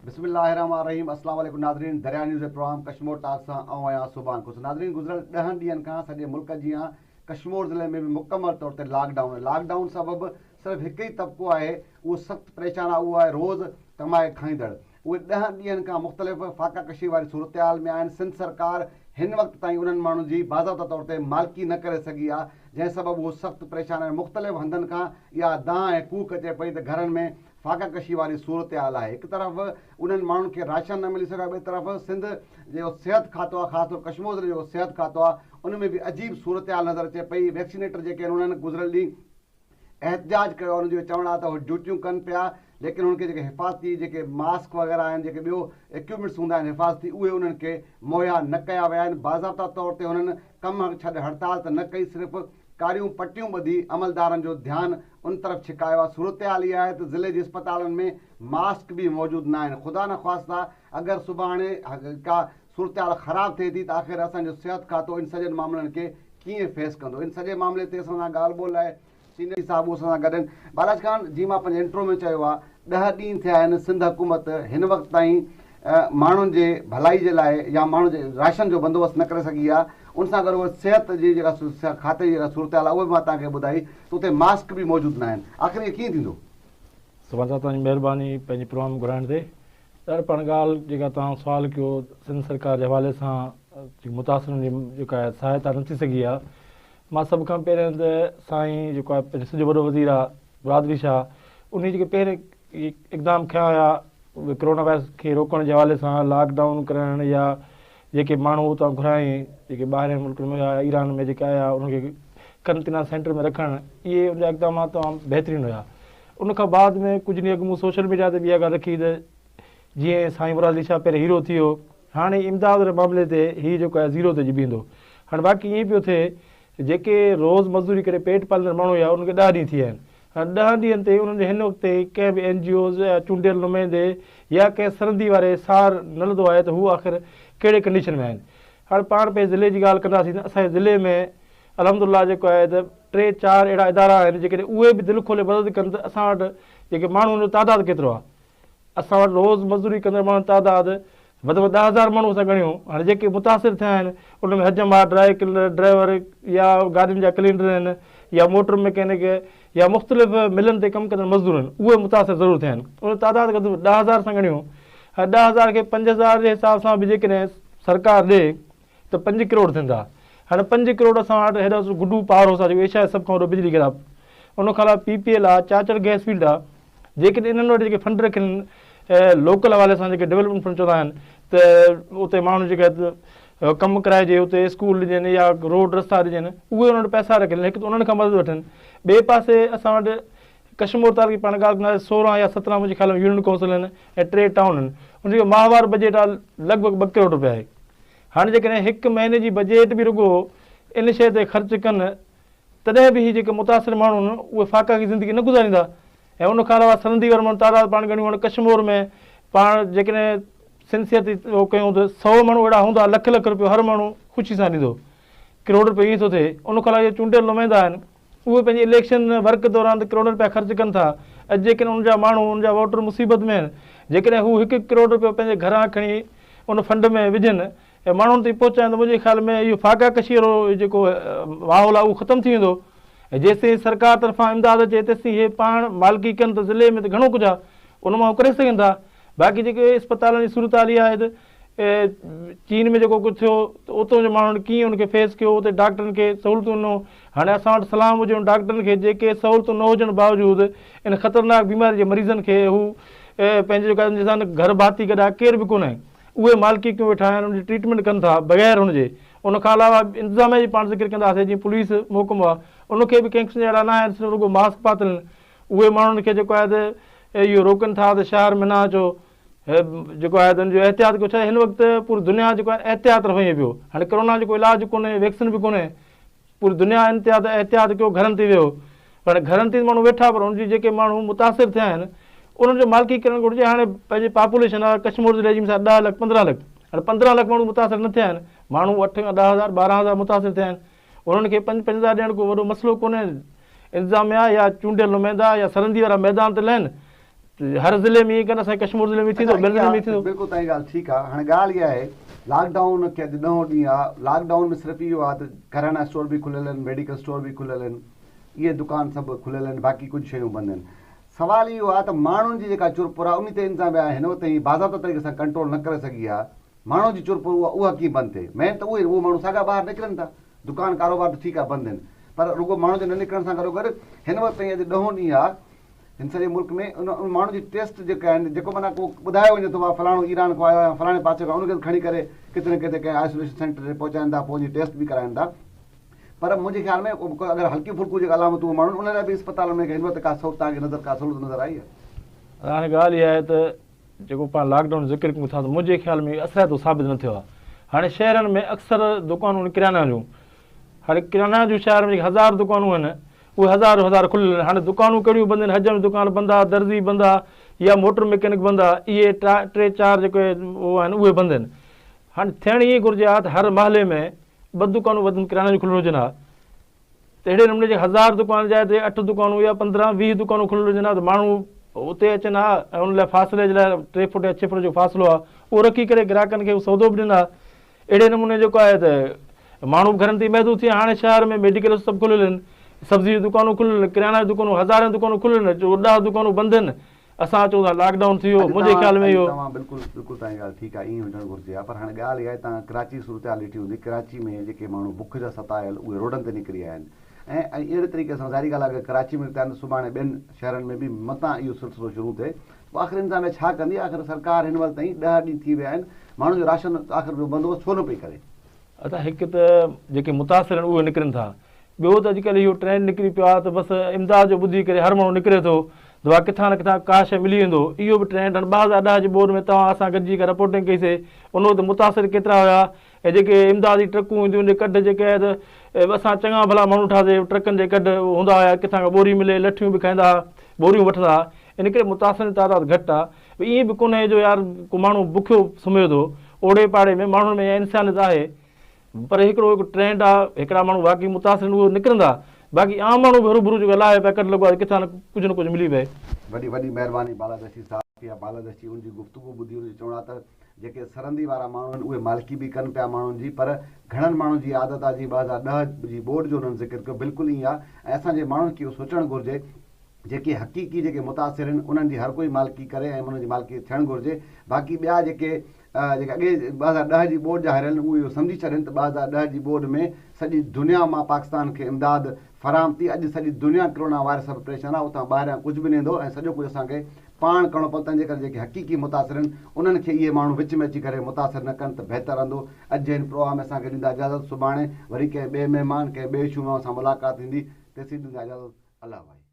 बिस्मिल्लाहिर्रहमानिर्रहीम। अस्सलाम वालेकुम नाज़रीन। दरिया न्यूज़ प्रोग्राम कश्मीर टॉक सां आऊं आहियां सुभान कुस। नाज़रीन, गुज़िरियल 10 ॾींहंनि खां सॼे मुल्क जी कश्मीर ज़िले में भी मुकमल तौर ते लॉकडाउन सबबि सिर्फ़ु हिकु ई तबिको आहे, उहो सख़्तु परेशान आहे, उहो आहे रोज़ कमाए खाईंदड़। उहे 10 ॾींहंनि खां मुख़्तलिफ़ फ़ाक़ा कशी वारी सूरत हाल में आहिनि। सिंध सरकार हिन वक़्त ताईं उन्हनि माण्हुनि जी बाज़ाब्ता तौर ते मालिकी न करे सघी आहे, जंहिं सबबि उहो सख़्तु परेशान आहिनि। मुख़्तलिफ़ हंधनि खां इहा दांह ऐं कूक अचे पई त घरनि में फ़ाक़ा कशी वारी सूरत हाल आहे। हिकु तरफ़ उन्हनि माण्हुनि खे राशन न मिली सघे, ॿिए तरफ़ सिंध जो सिहत खातो आहे, ख़ासि तौर कश्मीर ज़िले जो सिहत खातो आहे, उन में बि अजीब सूरत हाल नज़र अचे पई। वैक्सीनेटर जेके आहिनि उन्हनि गुज़िरियल ॾींहुं एहतजाज कयो, उनजो चवणु आहे त उहे ड्यूटियूं कनि पिया, लेकिन उन्हनि खे जेके हिफ़ाज़ती जेके मास्क वग़ैरह आहिनि, जेके ॿियो इक्विपमेंट्स हूंदा आहिनि हिफ़ाज़ती, उहे उन्हनि खे मुहैया न कया विया आहिनि। बाज़ाब्ता तौर ते हुननि कमु छॾ हड़ताल त न कई, सिर्फ़ु कारियूं पटियूं ॿधी अमलदारनि जो ध्यानु उन तरफ़ छिकायो आहे। सूरत हाल इहा आहे त ज़िले जे अस्पतालनि में मास्क बि मौजूदु न आहिनि। ख़ुदा न ख़्वास्ता अगरि सुभाणे का सूरत हाल ख़राबु थिए थी त आख़िर असांजो सिहत खातो इन सॼनि मामलनि खे कीअं फेस कंदो। इन सॼे मामले ते असां सां ॻाल्हि ॿोल लाइ सीनियर साहिबु असां सां गॾु आहिनि। बालाज ख़ान जी, मां पंहिंजे इंट्रो में चयो आहे 10 ॾींहं थिया आहिनि सिंध हुकूमत हिन वक़्त ताईं माण्हुनि जे भलाई जे लाइ या माण्हुनि जे राशन जो बंदोबस्तु न करे सघी आहे। उन सां गॾु उहे सिहत जी जेका खाते जी जेका सूरत हाल आहे उहे बि मां तव्हांखे ॿुधाई त उते मास्क बि मौजूदु न आहिनि। आख़िर इहो कीअं थींदो? सुभाणे सां तव्हांजी महिरबानी पंहिंजी प्रोग्राम घुराइण ते। ॾाढो पाण ॻाल्हि जेका तव्हां सुवालु कयो, सिंध सरकार जे हवाले सां मुतासिरनि जी जेका आहे सहायता न थी सघी आहे। मां सभ खां पहिरियों त साईं जेको आहे पंहिंजो सॼो वॾो वज़ीर आहे बहादुरी शाह, उन जेके पहिरें इक़दाम खयां हुया उहे कोरोना वायरस खे रोकण जे हवाले सां लॉकडाउन करण या जेके माण्हू उतां घुराई जेके ॿाहिरि मुल्कनि में या ईरान में जेके आया उनखे कंटेनर सेंटर में रखणु, इहे उनजा इक़दाम तमामु बहितरीनु हुया। उनखां बाद में कुझु ॾींहं अॻु मूं सोशल मीडिया ते बि इहा ॻाल्हि रखी त जीअं साईं बहादुरी शाह पहिरियों हीरो थी वियो, हाणे इमदाद जे मामले ते हीउ जेको आहे ज़ीरो ते जी बीहंदो। हाणे बाक़ी ईअं पियो थिए जेके रोज़ मज़दूरी करे पेट पालंदड़ माण्हू हुया उनखे 10 ॾींहं थी विया आहिनि। हाणे 10 ॾींहंनि ते उन्हनि जे हिन वक़्तु कंहिं बि NGOs या चूंडियल नुमाइंदे या कंहिं सरहदी वारे सार न लधो आहे त हू आख़िर कहिड़े कंडीशन में आहिनि। हाणे पाण पंहिंजे ज़िले जी ॻाल्हि कंदासीं त असांजे ज़िले में अलहमदुलिल्लाह जेको आहे त 3-4 अहिड़ा इदारा आहिनि जेकॾहिं उहे बि दिलि खोले मदद कनि त असां वटि जेके माण्हुनि जो तइदादु केतिरो आहे। असां वटि रोज़ मज़दूरी कंदड़ माण्हुनि जो तइदादु वधि में 10,000 माण्हू असां ॻणियूं। हाणे जेके मुतासिर थिया आहिनि उन में हजमा, ड्राई क्लीनर, ड्राइवर या गाॾियुनि जा क्लीनर आहिनि या मोटर मैकेनिक या मुख़्तलिफ़ मिलनि ते कमु कंदड़ मज़दूर आहिनि, उहे मुतासिर ज़रूरु थिया आहिनि। उन तइदादु गॾु 10,000 सां ॻणियूं। हाणे 10,000 खे 5,000 जे हिसाब सां बि जेकॾहिं सरकार ॾे त 5 करोड़ थींदा। हाणे 5 करोड़ असां वटि हेॾो गुडू पावर हाउस आहे जेको एशिया सभ खां वॾो बिजली गिराब, उनखां अलावा PPL आहे, चाचड़ गैस फील्ड आहे। जेकॾहिं इन्हनि वटि जेके फंड रखनि लोकल हवाले सां जेके डेवलपमेंट फंड चवंदा आहिनि त उते माण्हू जेके कमु कराइजे, उते स्कूल ॾिजनि या रोड रस्ता ॾिजनि, उहे उन्हनि वटि पैसा रखनि, हिकु त उन्हनि खां मदद वठनि। ॿिए पासे असां वटि कश्मीर ताल की पाण ॻाल्हि कंदासीं 16 या 17 मुंहिंजे ख़्याल में यूनियन काउंसिल आहिनि ऐं 3 टाउन आहिनि, उनजो माहवार बजट आहे लॻभॻि 2 करोड़ रुपया आहे। हाणे जेकॾहिं हिकु महीने जी बजट बि रुॻो इन शइ ते ख़र्चु कनि तॾहिं बि हीअ जेके मुतासिर माण्हू आहिनि उहे फ़ाक़ा की ज़िंदगी न गुज़ारींदा। ऐं उनखां अलावा सरहदी वारा माण्हू तइदादु पाण ॻणियूं। हाणे कश्मीर में पाण जेकॾहिं सिंसियत उहो कयूं त 100 माण्हू अहिड़ा हूंदा, लख लख रुपयो हर माण्हू ख़ुशी सां ॾींदो, करोड़ रुपयो ईअं थो थिए। उनखां अलावा चूंडियल नुमाइंदा आहिनि, उहे पंहिंजे इलेक्शन वर्क दौरान त करोड़ रुपया ख़र्चु कनि था। अॼु जेकॾहिं उनजा माण्हू उनजा वोटर मुसीबत में आहिनि, जेकॾहिं हू 1 करोड़ रुपयो पंहिंजे घरां खणी उन फंड में विझनि ऐं माण्हुनि ताईं पहुचाइनि त मुंहिंजे ख़्याल में इहो फ़ाक़ा कशी वारो जेको माहौल आहे उहो ख़तमु थी वेंदो। ऐं जेसिताईं सरकार तरफ़ां इमदाद अचे तेसिताईं इहे पाण मालिकी कनि त ज़िले में त घणो कुझु आहे, उन मां करे सघनि था। बाक़ी जेके अस्पतालनि जी सूरत हाल इहा आहे त चीन में जेको कुझु थियो त उतां जे माण्हुनि कीअं उनखे फेस कयो, उते डॉक्टरनि खे सहूलियतूं ॾिनो। हाणे असां वटि सलाम हुजे उन डॉक्टरनि खे जेके सहूलियतूं न हुजण बावजूदि इन ख़तरनाक बीमारी जे मरीज़नि खे हू पंहिंजे जेका घर भाती गॾा केर बि कोन्हे, उहे मालिकी कयूं वेठा आहिनि, उनजी ट्रीटमेंट कनि था बग़ैर हुनजे। उनखां अलावा इंतिज़ामिया जी पाण ज़िक्र कंदासीं, जीअं पुलिस महकमो आहे उनखे बि कंहिं क़िस्म जा अहिड़ा न आहिनि, सिर्फ़ु रुॻो मास्क पातल आहिनि। उहे माण्हुनि खे जेको आहे त इहो रोकनि था त शहर में न अचो, जेको आहे त हुनजो एहतियात कयो। छा हिन वक़्तु पूरी दुनिया जेको आहे एहतियात तरफ़ वञे पियो। हाणे कोरोना जो कोई इलाजु कोन्हे, वैक्सीन बि कोन्हे, पूरी दुनिया एहतियात कयो, घरनि ते वियो। हाणे घरनि ते माण्हू वेठा, पर हुनजी जेके माण्हू मुतासिर थिया आहिनि उन्हनि जो मालिकी करणु घुरिजे। हाणे पंहिंजी पॉपुलेशन आहे कश्मीर ज़िले जी मिसाल 10 लख 15 लख, हाणे 15 लख माण्हू मुतासिर न थिया आहिनि, माण्हू 8 खां 10,000 12,000 मुतासिर थिया आहिनि। उन्हनि खे 5,000 ॾियणु को वॾो मसइलो कोन्हे। इंतिज़ामिया या चूंडियल नुमाइंदा या सरहदी वारा मैदान ते लहनि हर ज़िले में ईअं असांजे कश्मीर ज़िले में थींदो, ॿियनि ज़िले में थींदो? बिल्कुलु तव्हांजी ॻाल्हि ठीकु आहे। हाणे ॻाल्हि इहा आहे, लॉकडाउन खे अॼु 9 ॾींहं आहे। लॉकडाउन में सिर्फ़ु इहो आहे त किराना स्टोर बि खुलियल आहिनि, मेडिकल स्टोर बि खुलियल आहिनि, इहे दुकान सभु खुलियल आहिनि, बाक़ी कुझु शयूं बंदि आहिनि। सवाल इहो आहे त माण्हुनि जी जेका चुरपुर आहे उन ते इंतिज़ाम आहे हिन वक़्तु बाज़ाब्ता तरीक़े सां कंट्रोल न करे सघी आहे। माण्हुनि जी चुरपुर उहा कीअं बंदि थिए? मेन त उहे माण्हू साॻा ॿाहिरि निकिरनि था, दुकान कारोबार त ठीकु आहे बंदि आहिनि, पर रुॻो माण्हू जे न निकिरण सां गॾो गॾु हिन वक़्तु ताईं अॼु 10 ॾींहं आहे हिन सॼे मुल्क में उन माण्हू जी टेस्ट जेका आहिनि, जेको माना को ॿुधायो वञे थो आहे फलाणो ईरान खां आयो आहे, फलाणे पासे खां, उनखे खणी करे किथे न किथे कंहिं आइसोलेशन सेंटर ते पहुचाइनि था, पोइ उनजी टेस्ट बि कराइनि था। पर मुंहिंजे ख़्याल में अगरि हल्की फुल्की जेका अलामतूं माण्हू उन लाइ बि अस्पताल में हिन वक़्तु का सहूलियत तव्हांखे का सहूलियत नज़र आई आहे? हाणे ॻाल्हि इहा आहे त जेको पाण लॉकडाउन ज़िक्र कयूं था त मुंहिंजे ख़्याल में असराइतो साबित न थियो आहे। हाणे शहरनि में अक्सर दुकानूं किराना जूं, हाणे किराना जूं शहर में 1000 दुकानूं आहिनि, उहे हज़ार खुलियल आहिनि। हाणे दुकानूं कहिड़ियूं बंदि आहिनि? हज में दुकान बंदि आहे, दर्ज़ी बंदि आहे, या मोटर मैकेनिक बंदि आहे, इहे 3-4 जेके उहे आहिनि उहे बंदि आहिनि। हाणे थियणु ईअं घुरिजे आहे त हर महले में 2 दुकानूं वधि किराने जूं खुलियल हुजनि हा, त अहिड़े नमूने जे 1000 दुकान जाइ ते 8 दुकानूं या 15-20 दुकानूं खुलियल हुजनि हा, त माण्हू उते अचनि हा ऐं उन लाइ फ़ासिले जे लाइ 3 फुट या 6 फुट जो फ़ासिलो आहे उहो रखी करे ग्राहकनि खे सौदो बि ॾिना। अहिड़े नमूने जेको आहे त माण्हू घरनि ते महदूद थी विया। हाणे शहर में मेडिकल सभु खुलियल आहिनि, सब्जी जी दुकानूं खुलियल आहिनि, किराना जी दुकानूं 1000 दुकानूं खुलियल आहिनि, 10 दुकानूं बंदि आहिनि। असां चऊं था लॉकडाउन थी वियो, मुंहिंजे ख़्याल में इहो बिल्कुलु तव्हांजी ॻाल्हि ठीकु आहे, ईअं हुजणु घुरिजे आहे। पर हाणे ॻाल्हि इहा आहे, तव्हां कराची सूरत हाल ॾिठी हूंदी, कराची में जेके माण्हू बुख जा सतायल उहे रोडनि ते निकिरी आया आहिनि। ऐं अहिड़े तरीक़े सां ज़ाहिरी ॻाल्हि आहे अगरि कराची में त सुभाणे ॿियनि शहरनि में बि मतां इहो सिलसिलो शुरू थिए, पोइ आख़िर इंतिज़ाम छा कंदी? आख़िर सरकार हिन वक़्तु ताईं 10 ॾींहं थी विया आहिनि, माण्हुनि जो राशन आख़िर बंदोबस्तु छो न पई करे? असां हिकु त जेके मुतासिर आहिनि उहे निकिरनि था, ॿियो त अॼुकल्ह इहो ट्रेंड निकिरी पियो आहे त बसि इमदाद जो ॿुधी करे हर माण्हू निकिरे थो, दवा किथां न किथां का शइ मिली वेंदो, इहो बि ट्रेंड। हाणे 2010 जे बोर्ड में तव्हां असां गॾिजी करे रिपोर्टिंग कईसीं, उन वक़्तु मुतासिर केतिरा हुया, ऐं जेके इमदादी ट्रकूं हूंदियूं उन कढ जेके आहे त असां चङा भला माण्हू ठाहियासीं, ट्रकनि जे कढ हूंदा हुया, किथां खां बोरी मिले, लठियूं बि खाईंदा हुआ, बोरियूं वठंदा हुआ, इन करे मुतासिर जी तादाद घटि आहे। ईअं बि कोन्हे जो यार को माण्हू बुखियो सुम्हे थो, ओड़े पाड़े में माण्हुनि में इंसानियत आहे, पर हिकिड़ो ट्रेंड आहे, हिकिड़ा माण्हू वाक़ई मुतासिर उहे निकिरंदा, बाक़ी आम माण्हू बि हरूभरू जेको लाहे पिया कढ लॻो आहे, किथां न कुझु मिली पए। वॾी महिरबानी बालादस्ती साहब, या बालादस्ती उनजी गुफ़्तगू ॿुधी हुनजी चवणु आहे त जेके सरहंदी वारा माण्हू आहिनि उहे मालिकी बि कनि पिया माण्हुनि जी, पर घणनि माण्हुनि जी आदत आहे जी 2010 जी बोर्ड जो उन्हनि ज़िक्र कयो, बिल्कुलु ईअं आहे। ऐं असांजे माण्हुनि खे इहो सोचणु घुरिजे जेके हक़ीक़ी जेके मुतासिर आहिनि उन्हनि जी हर कोई मालिकी करे ऐं उन्हनि जी मालिकी थियणु घुरिजे। बाक़ी ॿिया जेके अॻे 2010 जी बोर्ड जा हरियल उहे इहो सम्झी छॾनि त 2010 जी बोर्ड में सॼी दुनिया मां पाकिस्तान खे इमदाद फराहम थी। अॼु सॼी दुनिया कोरोना वायरस सां परेशान आहे, उतां ॿाहिरियां कुझु बि न ईंदो ऐं सॼो कुझु असांखे पाण करिणो पवंदो। तंहिंजे करे जेके हक़ीक़ी मुतासिर आहिनि उन्हनि खे इहे माण्हू विच में अची करे मुतासिर न कनि त बहितर रहंदो। अॼु हिन प्रोग्राम में असांखे ॾींदा इजाज़त, सुभाणे वरी कंहिं ॿिए महिमान कंहिं ॿिए शूअ सां मुलाक़ात थींदी। तेसीं ॾींदा इजाज़त, अल्लाह भाई।